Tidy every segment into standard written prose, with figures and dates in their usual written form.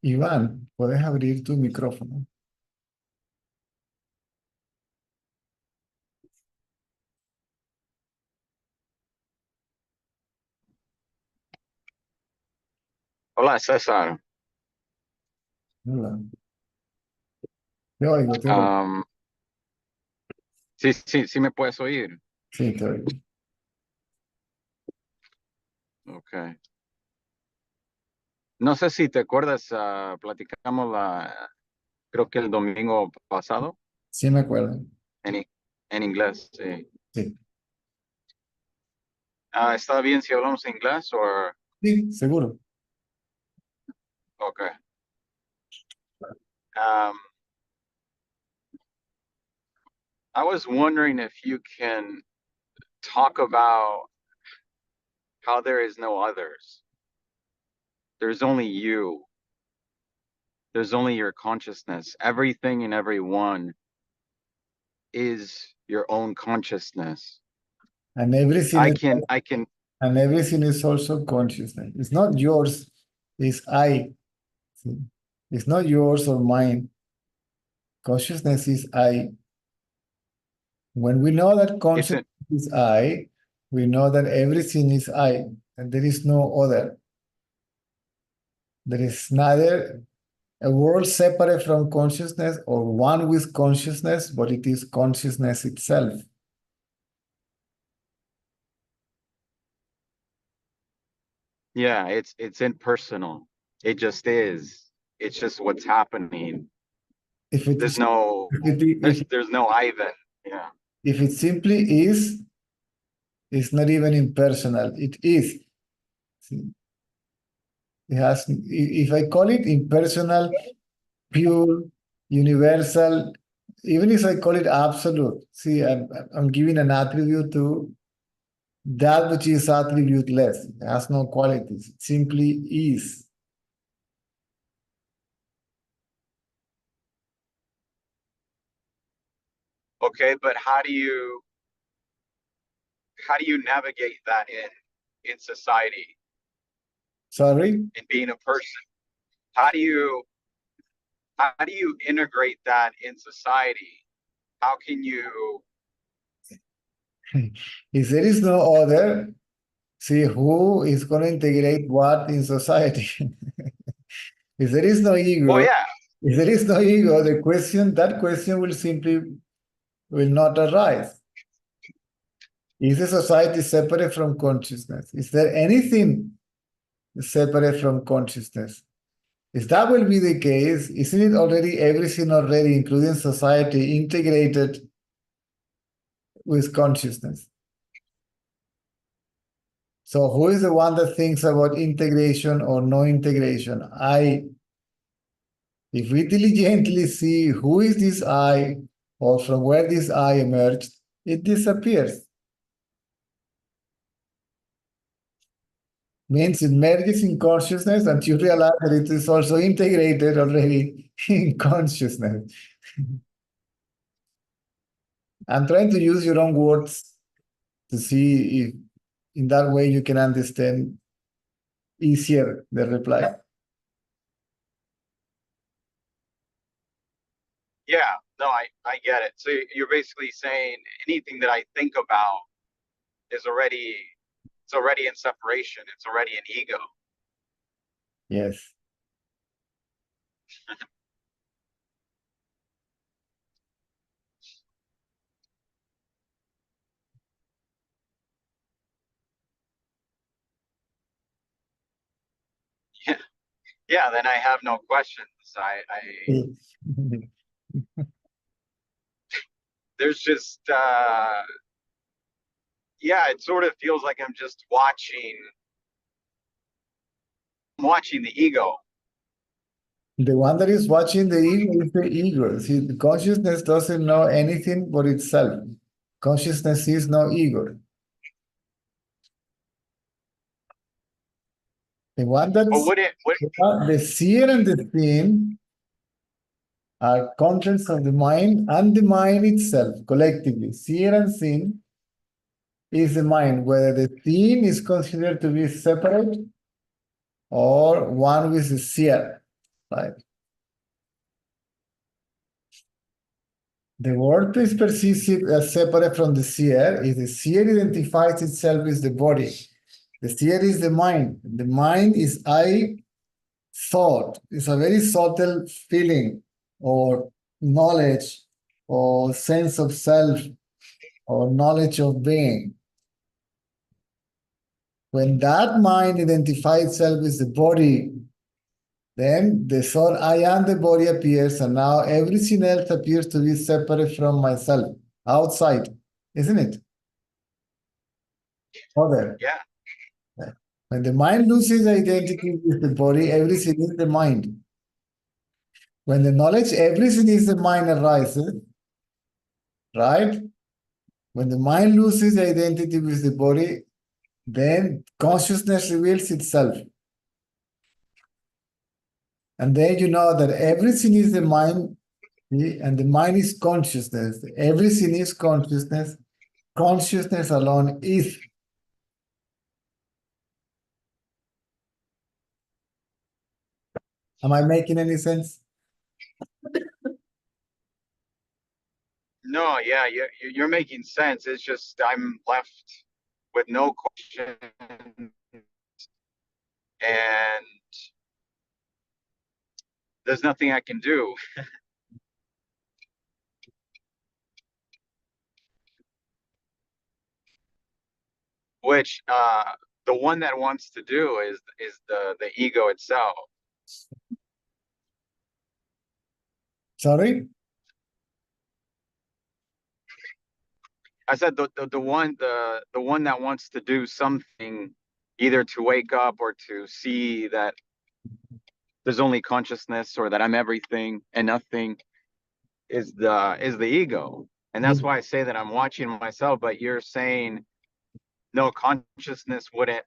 Iván, puedes abrir tu micrófono. Hola, César. Hola. Te oigo, te oigo. Am, sí me puedes oír. Sí, te oigo. Okay. No sé si te acuerdas, platicamos creo que el domingo pasado Sí, me acuerdo. en, en inglés. Sí. Sí, ¿Está bien si hablamos inglés o? sí, seguro. Okay. Um, I was wondering if you can talk about how there is no others. There's only you. There's only your consciousness. Everything and everyone is your own consciousness. And everything I is, can, I can, and everything is also consciousness. It's not yours, it's I. See? It's not yours or mine. Consciousness is I. When we know that it's consciousness an, is I, we know that everything is I, and there is no other. There is neither a world separate from consciousness or one with consciousness, but it is consciousness itself. yeah, it's impersonal. It just is. It's just what's happening. If it There's is, no, if there's no I then. Yeah. if it simply is, it's not even impersonal. It is. See, it has. If I call it impersonal, pure, universal, even if I call it absolute, see, I'm giving an attribute to that which is attributeless. It has no qualities. It simply is. Okay, but how do you navigate that in society Sorry? and being a person? How do you how do you integrate that in society? How can you? If there is no other, see who is going to integrate what in society. If there is no Well, ego, yeah. if there is no ego, that question will simply will not arise. Is the society separate from consciousness? Is there anything separate from consciousness? If that will be the case, isn't it already everything already, including society, integrated with consciousness? So who is the one that thinks about integration or no integration? If we diligently see who is this I or from where this I emerged, it disappears. Means it merges in consciousness and you realize that it is also integrated already in consciousness. I'm trying to use your own words to see if in that way you can understand easier the reply. Yeah, no, I get it. So you're basically saying anything that I think about is already it's already in separation. It's already an ego. Yes. Yeah, yeah. Then I have no questions. There's just yeah. It sort of feels like I'm just watching the ego. The one that is watching the ego is the ego. See, the consciousness doesn't know anything but itself. Consciousness is no ego. The one But that's would it? Would the seer and the seen are contents of the mind and the mind itself collectively. Seer and seen is the mind, whether the seen is considered to be separate or one with the seer. right? The world is perceived as separate from the seer. If the seer identifies itself with the body, the seer is the mind. The mind is I thought. It's a very subtle feeling or knowledge or sense of self or knowledge of being. When that mind identifies itself with the body, then the thought I am the body appears, and now everything else appears to be separate from myself, outside, isn't it? Other. Yeah. When the mind loses identity with the body, everything is the mind. When the knowledge everything is the mind arises, right? When the mind loses identity with the body, then consciousness reveals itself. And then you know that everything is the mind, and the mind is consciousness. Everything is consciousness. Consciousness alone is. Am I making any sense? No, yeah, you're making sense. It's just I'm left with no question, and there's nothing I can do. Which the one that wants to do is the ego itself. Sorry? I said the one that wants to do something, either to wake up or to see that there's only consciousness or that I'm everything and nothing, is the ego. And that's why I say that I'm watching myself, but you're saying no, consciousness wouldn't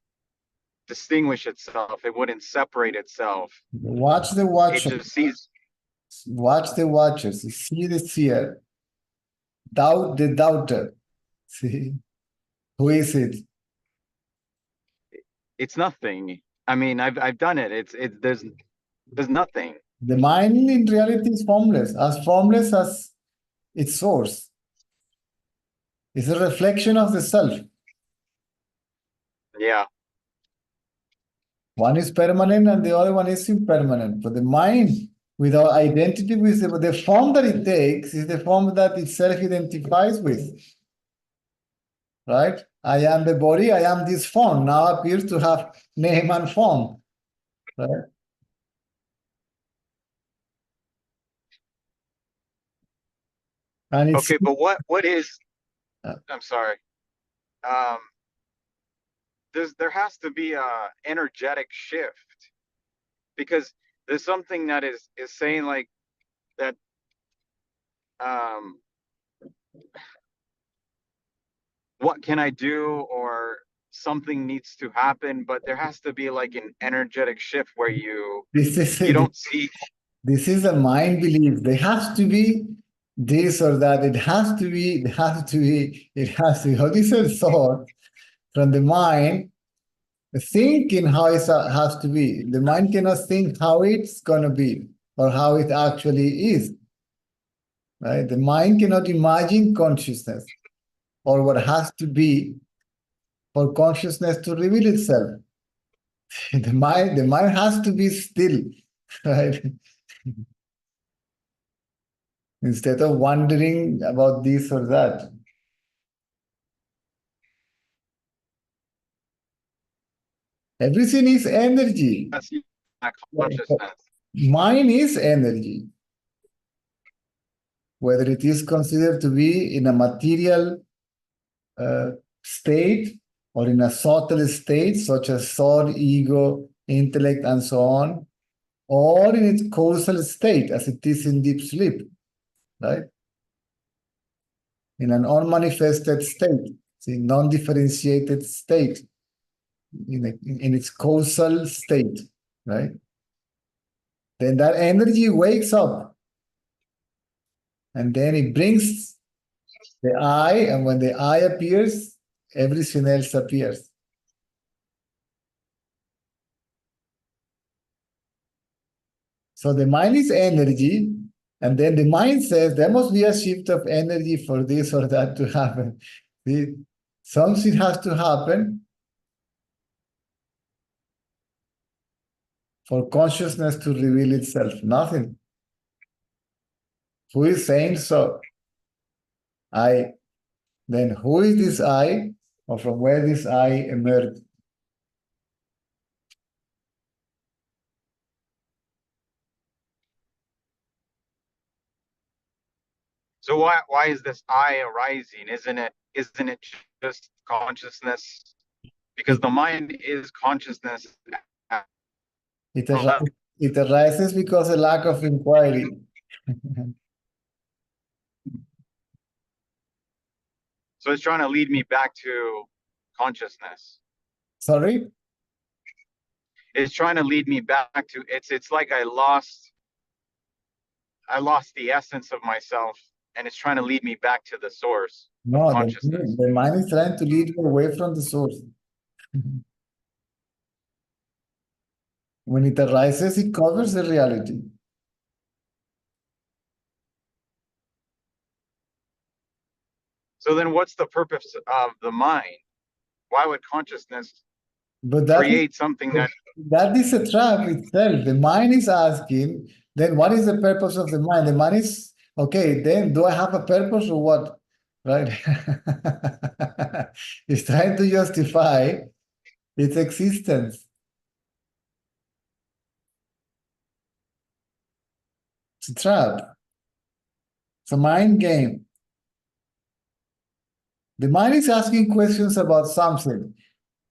distinguish itself, it wouldn't separate itself. Watch the It watcher. just sees. Watch the watchers. See the seer. Doubt the doubter. See? Who is it? It's nothing. I mean, I've done it. It's there's nothing. The mind in reality is formless as its source. It's a reflection of the self. Yeah. One is permanent and the other one is impermanent. But the mind, without identity with the form that it takes, is the form that it self-identifies with. Right? I am the body, I am this form. Now appears to have name and form. Right? And it's Okay, but what is? uh, I'm sorry. Um, there has to be a energetic shift, because there's something that is saying like that. Um, what can I do, or something needs to happen, but there has to be like an energetic shift where this is you don't see. this is a mind belief. There has to be this or that. It has to be, it has to be, it has to be. All these are thoughts from the mind thinking how it has to be. The mind cannot think how it's going to be or how it actually is. Right? The mind cannot imagine consciousness or what has to be for consciousness to reveal itself. The mind has to be still, right? Instead of wondering about this or that. Everything is energy. That's not consciousness. Mind is energy. Whether it is considered to be in a material state or in a subtle state, such as thought, ego, intellect, and so on, or in its causal state, as it is in deep sleep, right? In an unmanifested state, non-differentiated state, in its causal state, right? Then that energy wakes up and then it brings the I, and when the I appears, everything else appears. So the mind is energy, and then the mind says there must be a shift of energy for this or that to happen. Something has to happen for consciousness to reveal itself. Nothing. Who is saying so? I. Then who is this I, or from where this I emerged? So why is this I arising? Isn't it just consciousness? Because It, the mind is consciousness. it, it arises because of lack of inquiry. So it's trying to lead me back to consciousness. Sorry? It's trying to lead me back to it's like I lost the essence of myself, and it's trying to lead me back to the source of No, consciousness. the mind is trying to lead you away from the source. When it arises, it covers the reality. So then what's the purpose of the mind? Why would consciousness But create something that is a trap itself. The mind is asking, then what is the purpose of the mind? The mind is, okay, then do I have a purpose or what? Right? It's trying to justify its existence. It's a trap. It's a mind game. The mind is asking questions about something.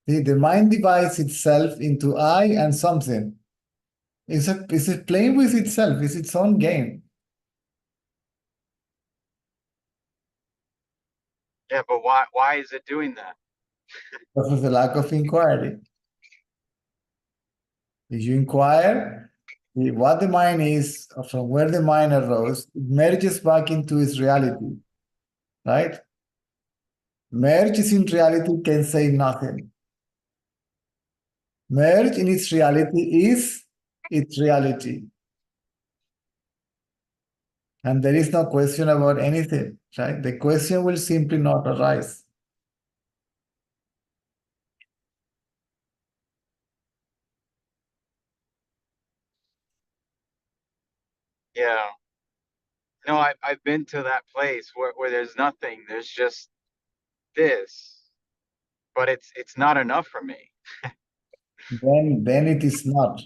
The mind divides itself into I and something. Is it playing with itself? It's its own game. yeah, but why is it doing that? Because of the lack of inquiry. If you inquire what the mind is, from where the mind arose, it merges back into its reality, right? Merge in reality can say nothing. Merge in its reality is its reality. And there is no question about anything, right? The question will simply not arise. Yeah. No, I've been to that place where there's nothing. There's just this. But it's not enough for me. Then it is not.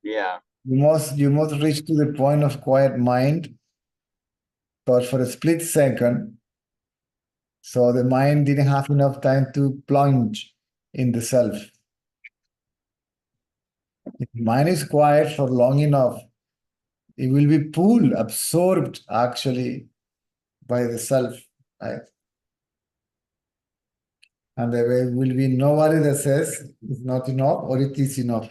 Yeah. You must reach to the point of quiet mind, but for a split second, so the mind didn't have enough time to plunge in the self. If the mind is quiet for long enough, it will be pulled, absorbed actually by the self, right? And there will be nobody that says it's not enough or it is enough.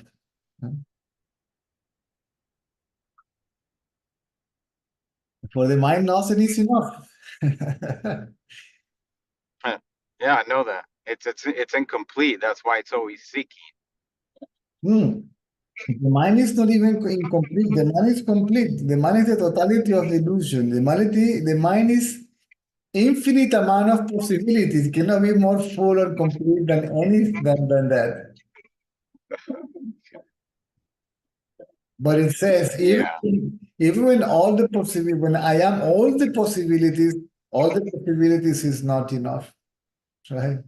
For the mind knows it is enough. Yeah, I know that. It's incomplete. That's why it's always seeking. Hmm. The mind is not even incomplete. The mind is complete. The mind is the totality of the illusion. The mind is infinite amount of possibilities. It cannot be more full or complete than than that. But it says Yeah. even when when I am all the possibilities is not enough, right?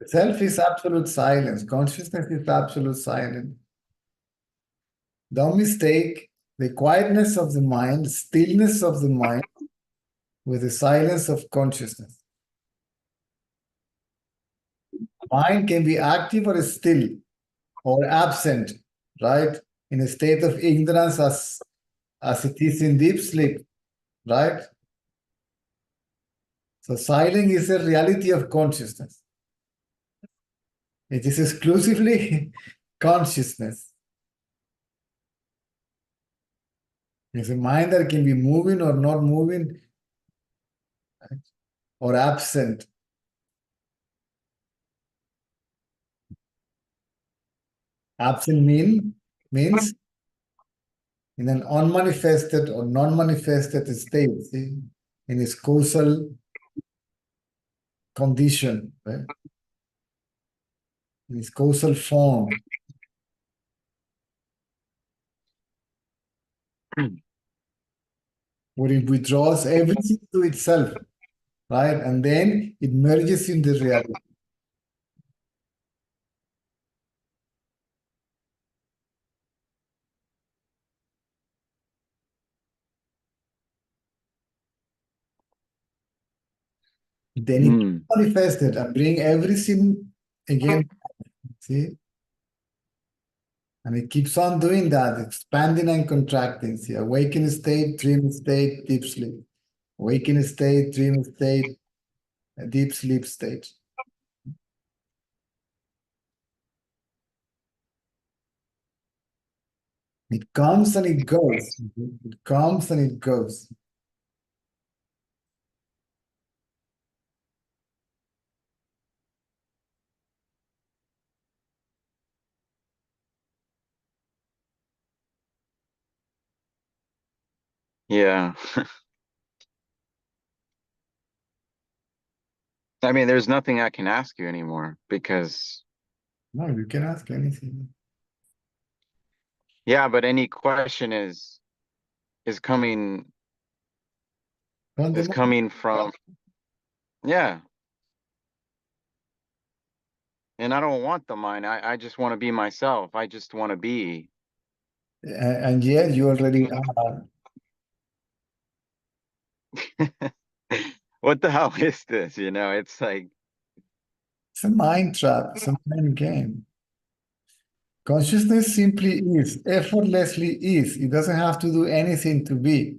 Self is absolute silence. Consciousness is absolute silence. Don't mistake the quietness of the mind, stillness of the mind, with the silence of consciousness. Mind can be active or still or absent, right? In a state of ignorance as it is in deep sleep, right? So silence is a reality of consciousness. It is exclusively consciousness. It's a mind that can be moving or not moving. Right? or absent. Absent means in an unmanifested or non-manifested state, see, in its causal condition, right? In its causal form, where it withdraws everything to itself, right? And then it merges in the reality. Then it Mm. manifested and bring everything again, see? And it keeps on doing that, expanding and contracting. See, awakened state, dream state, deep sleep. Awakened state, dream state, a deep sleep state. It comes and it goes. It comes and it goes. Yeah. I mean, there's nothing I can ask you anymore because, No, you can ask anything. yeah, but any question is coming From the is coming from, yeah. And I don't want the mind. I just want to be myself. I just want to be. and yet you already are. What the hell is this? You know, it's like, It's a mind trap. It's a mind game. Consciousness simply is, effortlessly is. It doesn't have to do anything to be.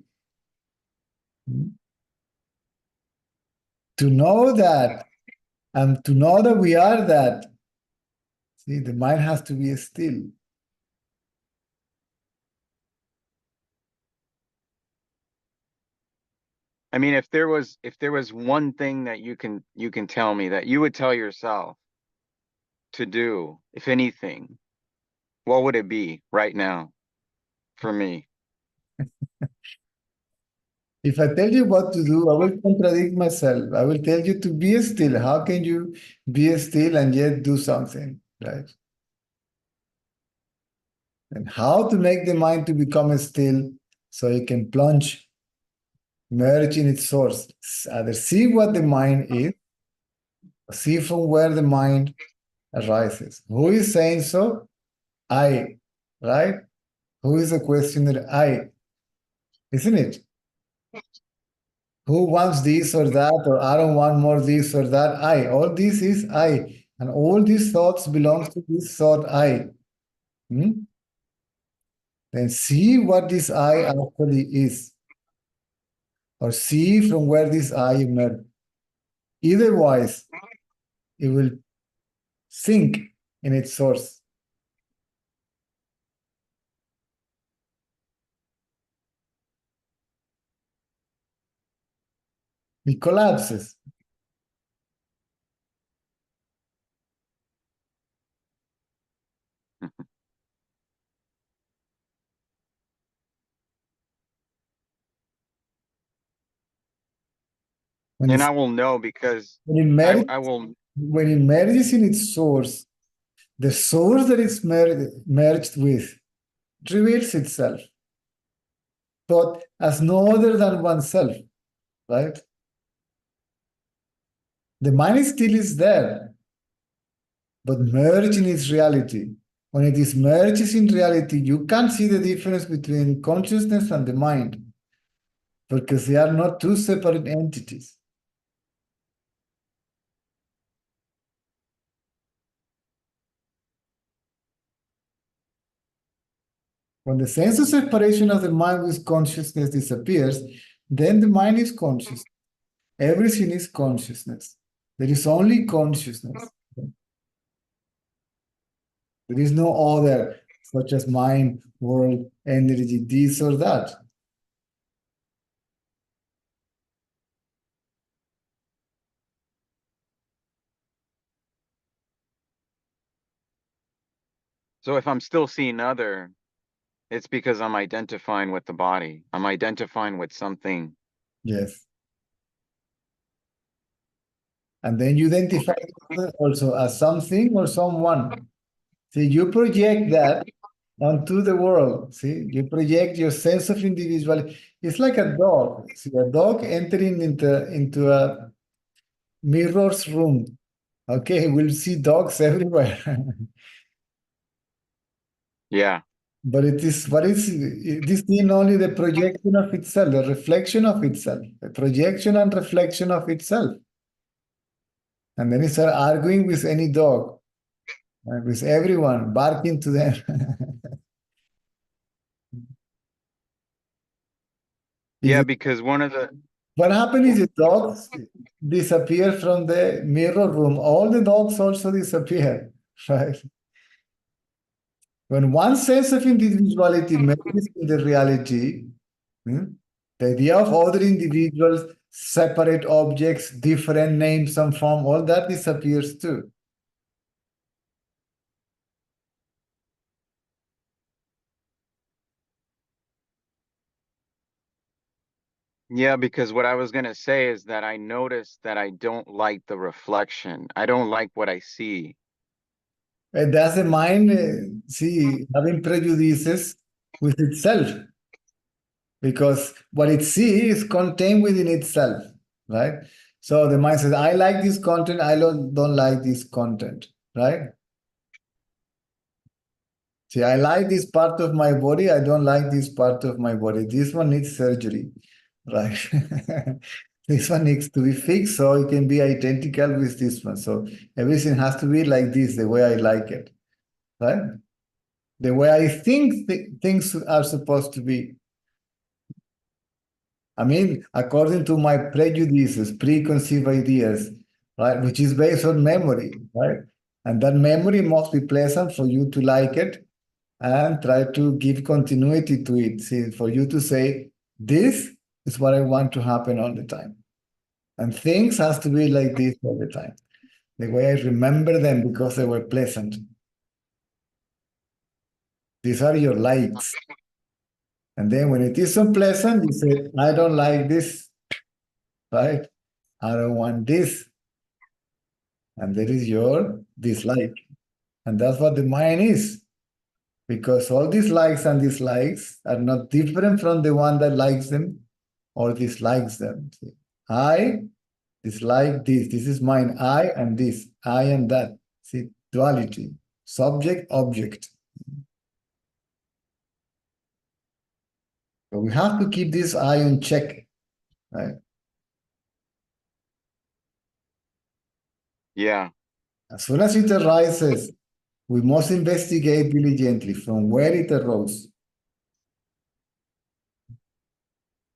To know that, and to know that we are that, see, the mind has to be still. I mean, if there was one thing that you can tell me that you would tell yourself to do, if anything, what would it be right now for me? If I tell you what to do, I will contradict myself. I will tell you to be still. How can you be still and yet do something, right? And how to make the mind to become still so it can plunge, merge in its source. Either see what the mind is, or see from where the mind arises. Who is saying so? I, right? Who is the questioner? I, isn't it? Who wants this or that, or I don't want more this or that? I. All this is I. And all these thoughts belong to this thought I. Hmm? Then see what this I actually is, or see from where this I emerged. Otherwise, it will sink in its source. It collapses. When, And it's, I will know because when, it I merges, I will. when it merges in its source, the source that it's merged with reveals itself, but as no other than oneself, right? The mind still is there, but merged in its reality. When it is merged in reality, you can't see the difference between consciousness and the mind because they are not two separate entities. When the sense of separation of the mind with consciousness disappears, then the mind is conscious. Everything is consciousness. There is only consciousness. There is no other, such as mind, world, energy, this or that. So if I'm still seeing other, it's because I'm identifying with the body. I'm identifying with something. Yes. And then you identify also as something or someone. See, you project that onto the world. See, you project your sense of individuality. It's like a dog. See, a dog entering into a mirror's room. Okay, we'll see dogs everywhere. Yeah. But it is what is this thing only the projection of itself, the reflection of itself, the projection and reflection of itself. And then you start arguing with any dog, with everyone, barking to them. Is Yeah, it, because one of the what happens is the dogs disappear from the mirror room. All the dogs also disappear, right? When one sense of individuality merges in the reality, hmm, the idea of other individuals, separate objects, different names and form, all that disappears too. Yeah, because what I was gonna say is that I noticed that I don't like the reflection. I don't like what I see. And that's the mind, see, having prejudices with itself, because what it sees is contained within itself, right? So the mind says, I like this content, I don't like this content, right? See, I like this part of my body, I don't like this part of my body. This one needs surgery, right? This one needs to be fixed so it can be identical with this one. So everything has to be like this, the way I like it, right? The way I think things are supposed to be. I mean, according to my prejudices, preconceived ideas, right, which is based on memory, right? And that memory must be pleasant for you to like it and try to give continuity to it. See, for you to say, this is what I want to happen all the time. And things has to be like this all the time. The way I remember them because they were pleasant. These are your likes. And then when it is unpleasant, you say, I don't like this, right? I don't want this. And there is your dislike. And that's what the mind is. Because all these likes and dislikes are not different from the one that likes them or dislikes them. I dislike this. This is mine. I and this. I and that. See, duality. Subject, object. So we have to keep this I in check, right? Yeah. As soon as it arises, we must investigate diligently from where it arose.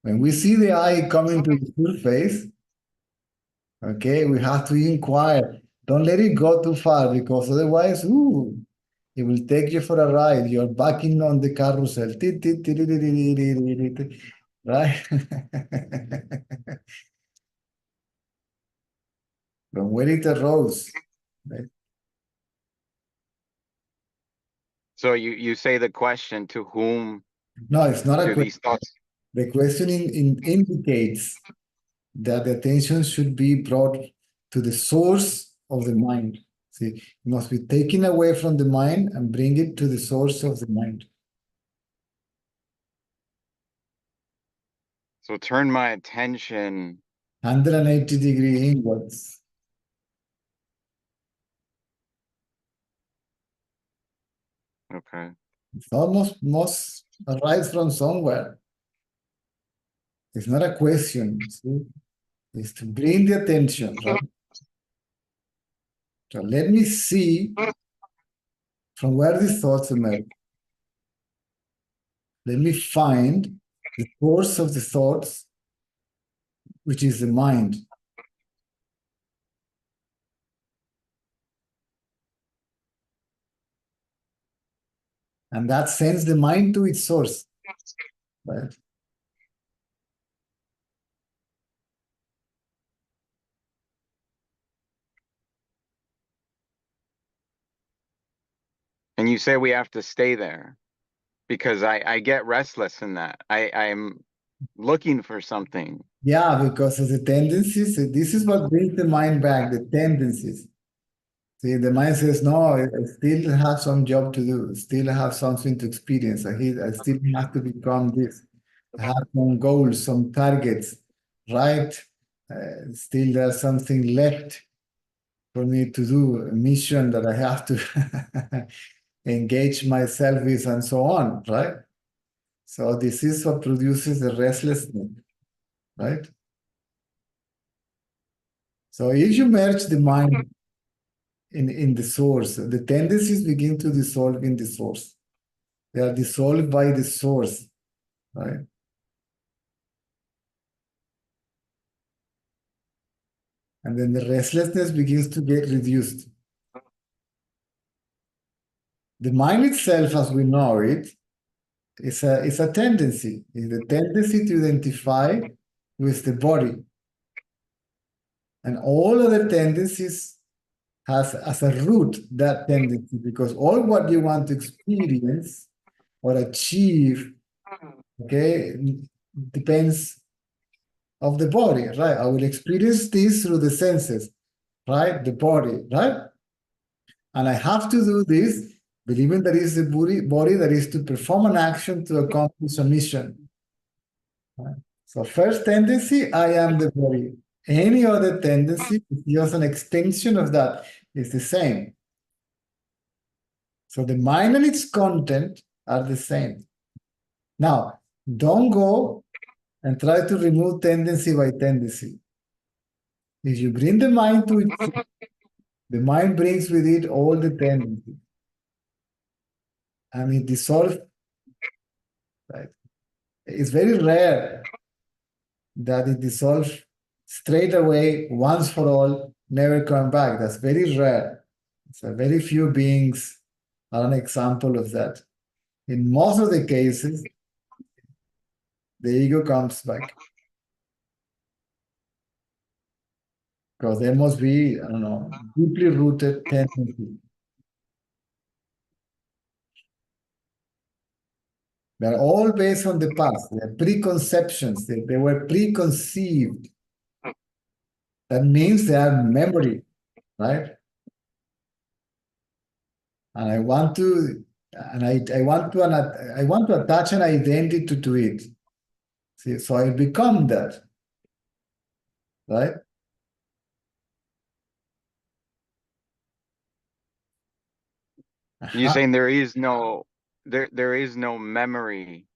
When we see the I coming to the surface, okay, we have to inquire. Don't let it go too far because otherwise, ooh, it will take you for a ride. You're backing on the carousel. Right? From where it arose. Right? So you say the question, to whom No, it's not a do question. these thoughts? The question indicates that the attention should be brought to the source of the mind. See, it must be taken away from the mind and bring it to the source of the mind. So turn my attention. 180-degree inwards. Okay. It's almost must arise from somewhere. It's not a question. See? It's to bring the attention, right? So let me see from where these thoughts emerge. Let me find the source of the thoughts, which is the mind. And that sends the mind to its source, right? And you say we have to stay there, because I get restless in that. I'm looking for something. Yeah, because of the tendencies, this is what brings the mind back, the tendencies. See, the mind says, no, I still have some job to do, still have something to experience. I still have to become this. I have some goals, some targets, right? Still there's something left for me to do, a mission that I have to engage myself with and so on, right? So this is what produces the restlessness, right? So if you merge the mind in the source, the tendencies begin to dissolve in the source. They are dissolved by the source, right? And then the restlessness begins to get reduced. The mind itself, as we know it, is a tendency. It's the tendency to identify with the body. And all of the tendencies has as a root that tendency, because all what you want to experience or achieve, okay, depends of the body, right? I will experience this through the senses, right? The body, right? And I have to do this, believing that is the body that is to perform an action to accomplish a mission. Right? So first tendency, I am the body. Any other tendency is just an extension of that. It's the same. So the mind and its content are the same. Now, don't go and try to remove tendency by tendency. If you bring the mind to it, the mind brings with it all the tendencies. And it dissolves. Right? It's very rare that it dissolves straight away, once for all, never come back. That's very rare. So very few beings are an example of that. In most of the cases, the ego comes back. Because there must be, I don't know, deeply rooted tendency. They're all based on the past. They're preconceptions. They were preconceived. That means they are memory, right? And I want to, and I want to attach an identity to it. See, so I become that, right? You're saying there is no memory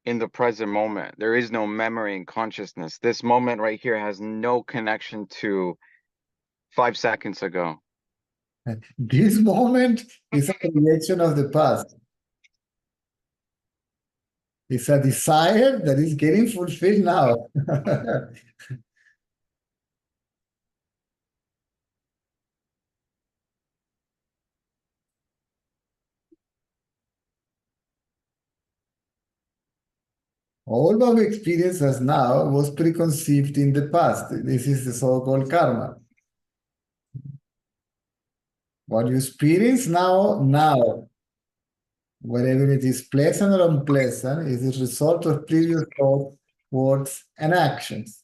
in the present moment. There is no memory in consciousness. This moment right here has no connection to 5 seconds ago. This moment is a projection of the past. It's a desire that is getting fulfilled now. All of experiences now was preconceived in the past. This is the so-called karma. What you experience now, whether it is pleasant or unpleasant, is the result of previous thoughts, words, and actions.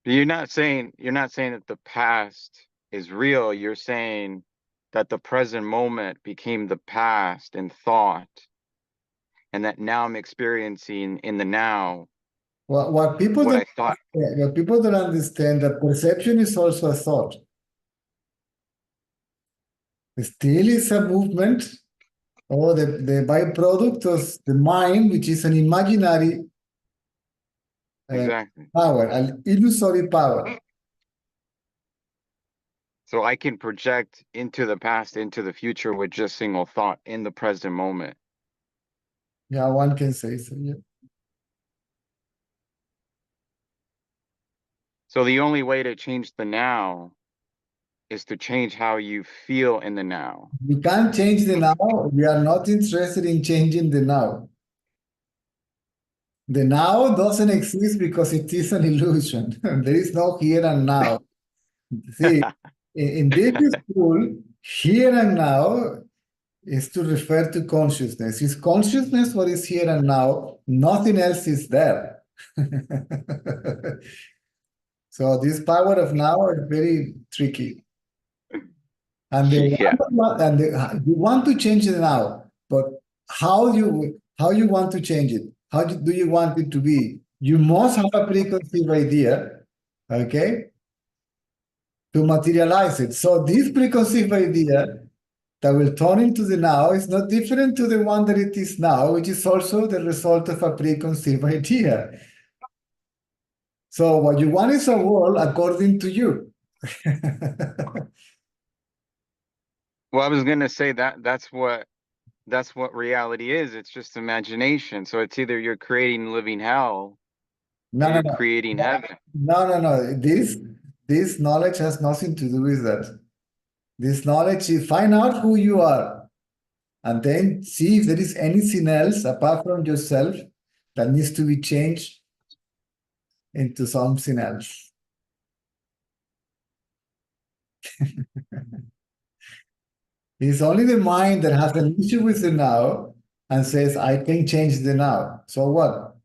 You're not saying that the past is real. You're saying that the present moment became the past in thought, and that now I'm experiencing in the now What people what don't, I thought. what people don't understand, that perception is also a thought. Still is a movement, or the byproduct of the mind, which is an imaginary Exactly. power, an illusory power. So I can project into the past, into the future with just single thought in the present moment. Yeah, one can say so. Yeah. So the only way to change the now is to change how you feel in the now. We can't change the now. We are not interested in changing the now. The now doesn't exist because it is an illusion. There is no here and now. See, in this school, Here and now is to refer to consciousness. Is consciousness what is here and now? Nothing else is there. So this power of now is very tricky. And Yeah. you want to change it now, but how you want to change it? How do you want it to be? You must have a preconceived idea, okay, to materialize it. So this preconceived idea that will turn into the now is not different to the one that it is now, which is also the result of a preconceived idea. So what you want is a world according to you. Well, I was gonna say that that's what reality is. It's just imagination. So it's either you're creating living hell or No, no, you're no. creating heaven. No, no, no. This knowledge has nothing to do with that. This knowledge is find out who you are and then see if there is anything else apart from yourself that needs to be changed into something else. It's only the mind that has an issue with the now and says, I can change the now. So what?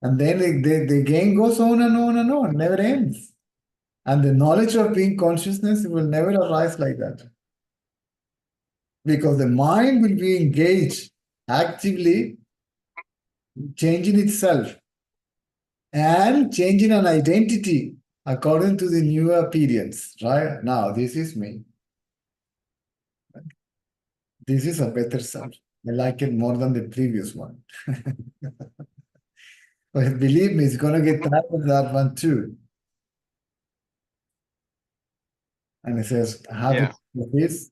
And then the game goes on and on and on, never ends. And the knowledge of being consciousness will never arise like that. Because the mind will be engaged actively changing itself and changing an identity according to the new appearance, right? Now, this is me. This is a better self. I like it more than the previous one. But believe me, it's going to get tired of that one too. And it says, I have Yeah. it with this.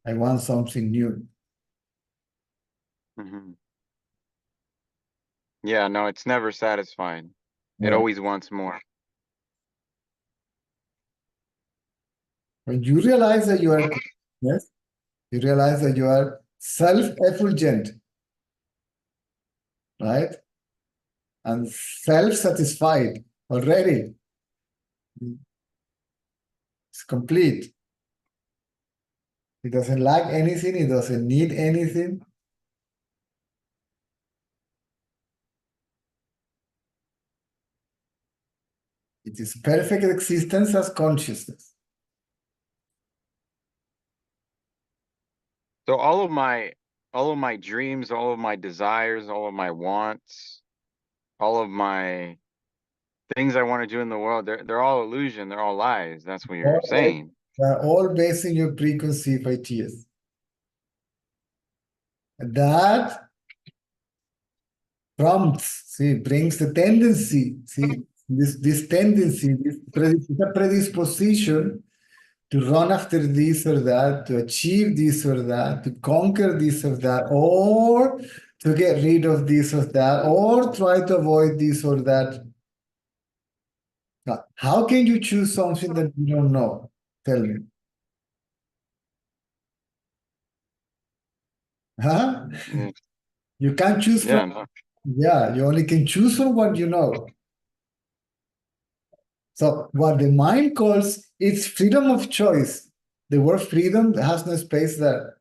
I want something new. Hmm. Yeah, no, it's never satisfying. It Yeah. always wants more. When you realize that you are, yes, you realize that you are self-effulgent, right? And self-satisfied already. It's complete. It doesn't lack anything. It doesn't need anything. It is perfect existence as consciousness. So all of my dreams, all of my desires, all of my wants, all of my things I want to do in the world, they're all illusion, they're all lies. That's what you're All, saying. they're all based on your preconceived ideas. That prompts, see, brings the tendency, see, this tendency, this predisposition to run after this or that, to achieve this or that, to conquer this or that, or to get rid of this or that, or try to avoid this or that. Now, how can you choose something that you don't know? Tell me. Huh? Mm. You can't choose from, Yeah, no. yeah, you only can choose from what you know. So what the mind calls it's freedom of choice. The word freedom has no space there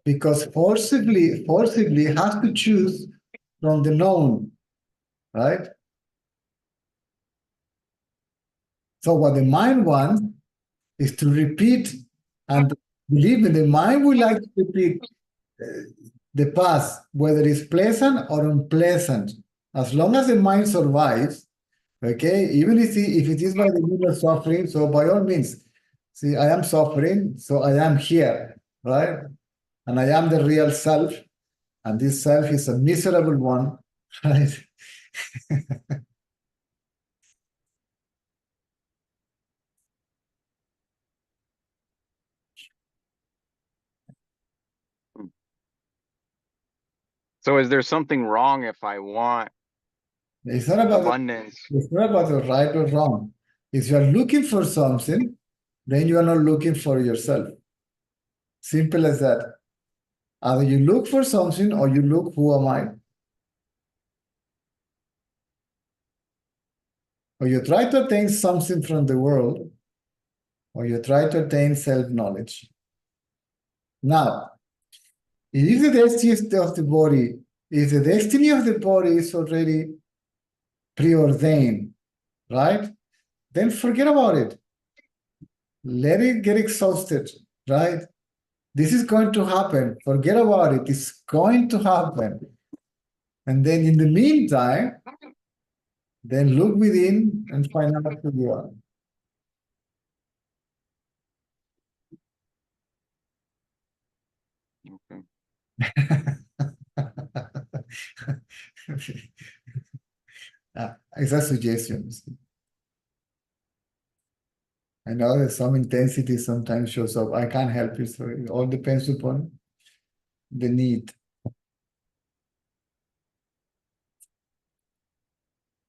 because forcibly has to choose from the known, right? So what the mind wants is to repeat, and believe me, the mind would like to repeat uh, the past, whether it's pleasant or unpleasant. As long as the mind survives, okay, even if it is by the means of suffering, so by all means, see, I am suffering, so I am here, right? And I am the real self, and this self is a miserable one, right? So is there something wrong if I want It's not about abundance? it's not about the right or wrong. If you are looking for something, then you are not looking for yourself. Simple as that. Either you look for something or you look, who am I? Or you try to attain something from the world, or you try to attain self-knowledge. Now, if the destiny of the body, if the destiny of the body is already preordained, right? Then forget about it. Let it get exhausted, right? This is going to happen. Forget about it. It's going to happen. And then in the meantime, then look within and find out who you are. Okay. It's a suggestion. I know that some intensity sometimes shows up. I can't help it. So it all depends upon the need.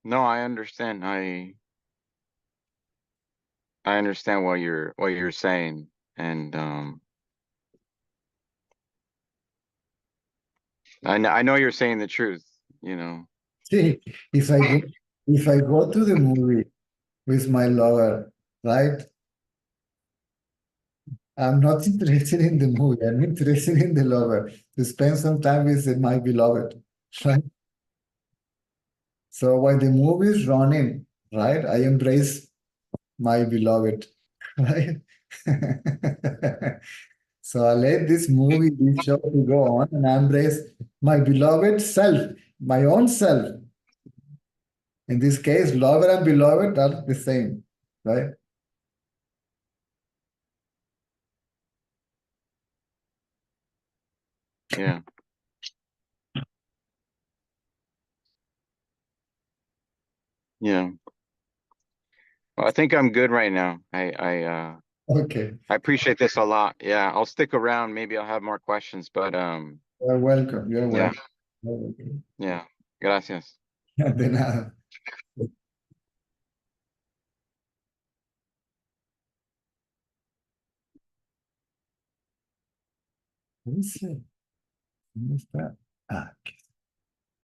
No, I understand. I understand what you're saying, and I know you're saying the truth. You know. See, if I go to the movie with my lover, right? I'm not interested in the movie. I'm interested in the lover. To spend some time with my beloved, right? So while the movie is running, right, I embrace my beloved, right? So I let this movie, this show to go on, and I embrace my beloved self, my own self. In this case, lover and beloved are the same, right? Yeah. Yeah. Well, I think I'm good right now. Okay, I appreciate this a lot. Yeah, I'll stick around. Maybe I'll have more questions, but you're welcome. You're yeah, welcome. You're welcome. yeah. Gracias. De nada. ¿Dónde está? ¿Dónde está? Ah, aquí